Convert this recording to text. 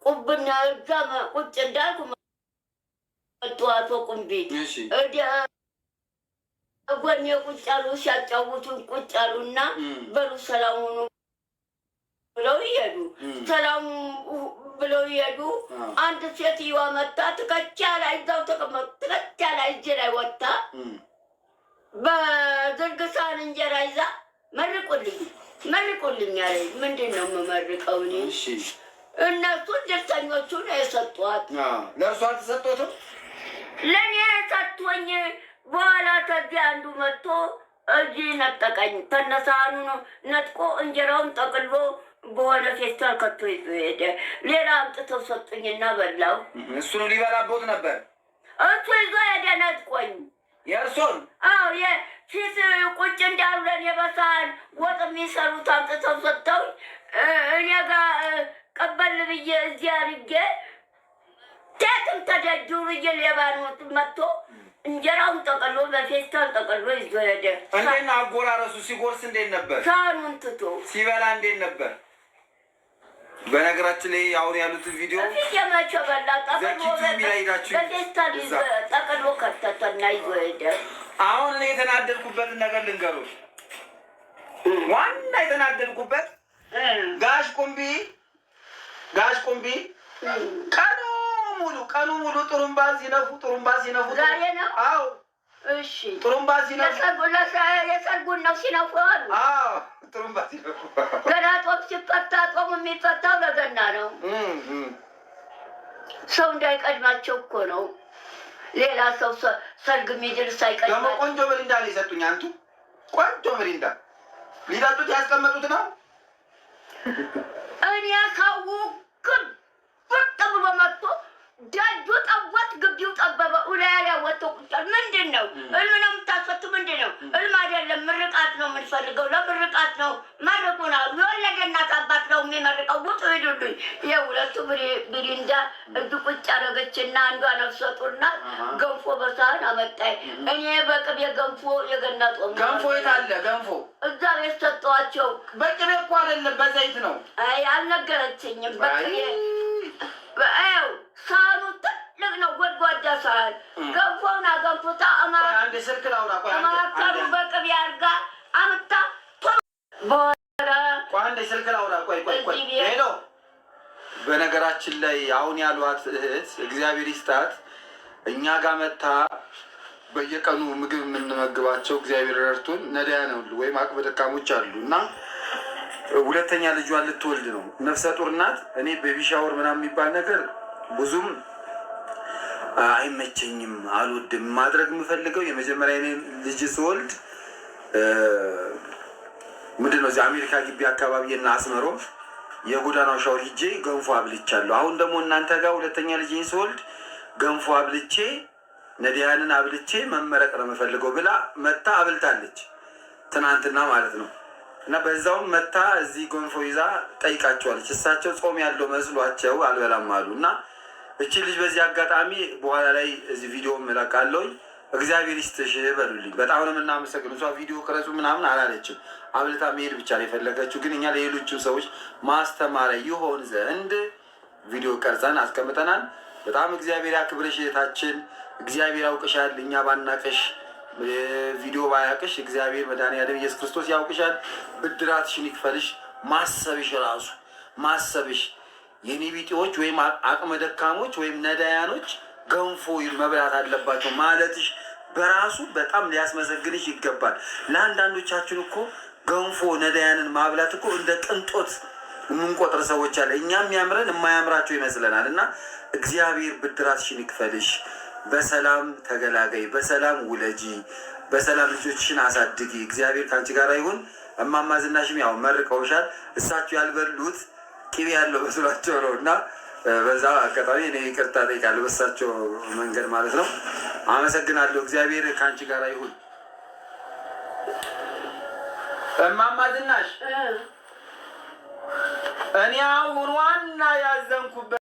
ቁብና እዛም ቁጭ እንዳልኩ መጡ አቶ ቁምቢ ጎኔ ቁጭ አሉ። ሲያጫውቱን ቁጭ አሉና በሉ ሰላም ሁኑ ብለው ይሄዱ። ሰላም ብለው ይሄዱ። አንድ ሴትዮዋ መጣ። ትከቻ ላይ እዛው ተቀመጡ። ትከቻ ላይ እጄ ላይ ወጣ በዝርግ ሳህን እንጀራ ይዛ መርቁልኝ መርቁልኝ አለኝ። ምንድን ነው የምመርቀው እኔ? እነሱ ደስተኞቹ ነው የሰጧት። ለእርሷ አልተሰጦትም? ለእኔ ሰጥቶኝ በኋላ ከዚህ አንዱ መጥቶ እዚህ ነጠቀኝ። ተነሳኑ ነጥቆ እንጀራውን ጠቅሎ በሆነ ፌስታል ከቶ ይዞ ሄደ። ሌላ አምጥተው ሰጡኝና በላው። እሱ ነው ሊበላቦት ነበር። እሱ ይዞ ሄደ ነጥቆኝ። የእርሶን? አዎ ፊት ቁጭ እንዳሉለን የበሳል ወጥ የሚሰሩት አምጥተው ሰጥተው እኔ ጋር ቀበል ብዬ እዚህ አድርጌ ቴትም ተደጁ ብዬ ሌባኖት መጥቶ እንጀራውን ጠቅሎ በፌስታል ጠቅሎ ይዞ ሄደ። እንዴት ነው አጎራረሱ? ሲጎርስ እንዴት ነበር? ሳኑን ትቶ ሲበላ እንዴት ነበር? በነገራችን ላይ አሁን ያሉትን ቪዲዮ ፊት የመቸው በላ በፌስታል ጠቅሎ ከተተና ይዞ ሄደ። አሁን እኔ የተናደድኩበትን ነገር ልንገሩት። ዋና የተናደድኩበት ጋሽ ቁምቢ ቀኑ ሙሉ ጥሩምባ ሲነፉ ዛሬ ነው። አዎ እሺ፣ ጥሩምባ ሲነፉ የሰርጉን ነው ሲነፉ አሉ። አዎ ጥሩምባ ሲነፉ ገና ጦም ሲፈታ ጦም የሚፈታው ለገና ነው። ሰው እንዳይቀድማቸው እኮ ነው። ሌላ ሰው ሰርግ ሚድር ሳይቀድማ ደግሞ ቆንጆ ምሪንዳ ነው የሰጡኝ። አንቱ ቆንጆ ምሪንዳ ሊጠጡት ያስቀመጡት ነው። እኔ ሰው ግን ብቅ ብሎ መጥቶ ደጁ ጠቦት ግቢው ጠበበ። ኡላያ ወጥቶ ቁጫል። ምንድን ነው እልም ነው የምታስፈቱ? ምንድን ነው እልም? አይደለም ምርቃት ነው የምንፈልገው። ለምርቃት ነው መርቁና የወለደ እናት አባት ነው የሚመርቀው። ውጡ ሂዱልኝ። የሁለቱ ብሪንዳ እጅ ቁጭ አደረገችና አንዷ ነፍሰ ጡር ናት። ገንፎ በሳህን አመጣኝ። እኔ በቅቤ ገንፎ የገና ጦም ገንፎ የት አለ ገንፎ? እዛ ቤት ሰጠኋቸው። በቅቤ እኮ አይደለም በዘይት ነው። አይ አልነገረችኝም። በቅቤ ሳህኑ ትልቅ ነው፣ ጎድጓዳ ሳህን። ገንፎውን አገንፉታ አንድ ስልክ ላውራ አማካሩ በቅቤ አድርጋ አምታ አንድ ስልክ ላውራ። ቆይ ሄሎ። በነገራችን ላይ አሁን ያሏት እህት እግዚአብሔር ይስጣት እኛ ጋር መታ በየቀኑ ምግብ የምንመግባቸው እግዚአብሔር ረድቶን ነዳያን ሁሉ ወይም አቅመ ደካሞች አሉ እና ሁለተኛ ልጇን ልትወልድ ነው። ነፍሰ ጡር ናት። እኔ ቤቢ ሻወር ምናምን የሚባል ነገር ብዙም አይመቸኝም፣ አልወድም። ማድረግ የምፈልገው የመጀመሪያ ልጅ ስወልድ ምንድን ነው እዚህ አሜሪካ ግቢ አካባቢ እና አስመሮም የጎዳናው ሻወር ሂጄ ገንፎ አብልቻለሁ። አሁን ደግሞ እናንተ ጋር ሁለተኛ ልጅን ስወልድ ገንፎ አብልቼ ነዳያንን አብልቼ መመረቅ ነው የምፈልገው ብላ መታ አብልታለች፣ ትናንትና ማለት ነው። እና በዛውም መታ እዚህ ገንፎ ይዛ ጠይቃቸዋለች። እሳቸው ጾም ያለው መስሏቸው አልበላም አሉ። እና እቺ ልጅ በዚህ አጋጣሚ በኋላ ላይ እዚህ ቪዲዮ እለቃለሁ። እግዚአብሔር ይስጥሽ በሉልኝ። በጣም ነው የምናመሰግነው። እሷ ቪዲዮ ቅረጹ ምናምን አላለችም፣ አብልታ መሄድ ብቻ ነው የፈለገችው። ግን እኛ ለሌሎችም ሰዎች ማስተማሪያ ይሆን ዘንድ ቪዲዮ ቀርጸን አስቀምጠናል። በጣም እግዚአብሔር ያክብርሽ እህታችን። እግዚአብሔር ያውቅሻል፣ እኛ ባናቀሽ ቪዲዮ ባያቅሽ እግዚአብሔር መድኃኒዓለም ኢየሱስ ክርስቶስ ያውቅሻል። ብድራትሽን ይክፈልሽ። ማሰብሽ ራሱ ማሰብሽ የኔ ቢጤዎች ወይም አቅመ ደካሞች ወይም ነዳያኖች ገንፎ መብላት አለባቸው ማለትሽ በራሱ በጣም ሊያስመሰግንሽ ይገባል። ለአንዳንዶቻችን እኮ ገንፎ ነዳያንን ማብላት እኮ እንደ ቅንጦት የምንቆጥር ሰዎች አለ። እኛም ያምረን የማያምራቸው ይመስለናል። እና እግዚአብሔር ብድራትሽን ይክፈልሽ። በሰላም ተገላገይ፣ በሰላም ውለጂ፣ በሰላም ልጆችሽን አሳድጊ። እግዚአብሔር ከአንቺ ጋር ይሁን። እማማ ዝናሽም ያው መርቀውሻል። እሳቸው ያልበሉት ቅቤ ያለው መስሏቸው ነው እና በዛ አጋጣሚ እኔ ይቅርታ ጠይቃለሁ፣ በእሳቸው መንገድ ማለት ነው። አመሰግናለሁ። እግዚአብሔር ከአንቺ ጋር ይሁን። እማማ ዝናሽ እኔ አሁን ዋና ያዘንኩበት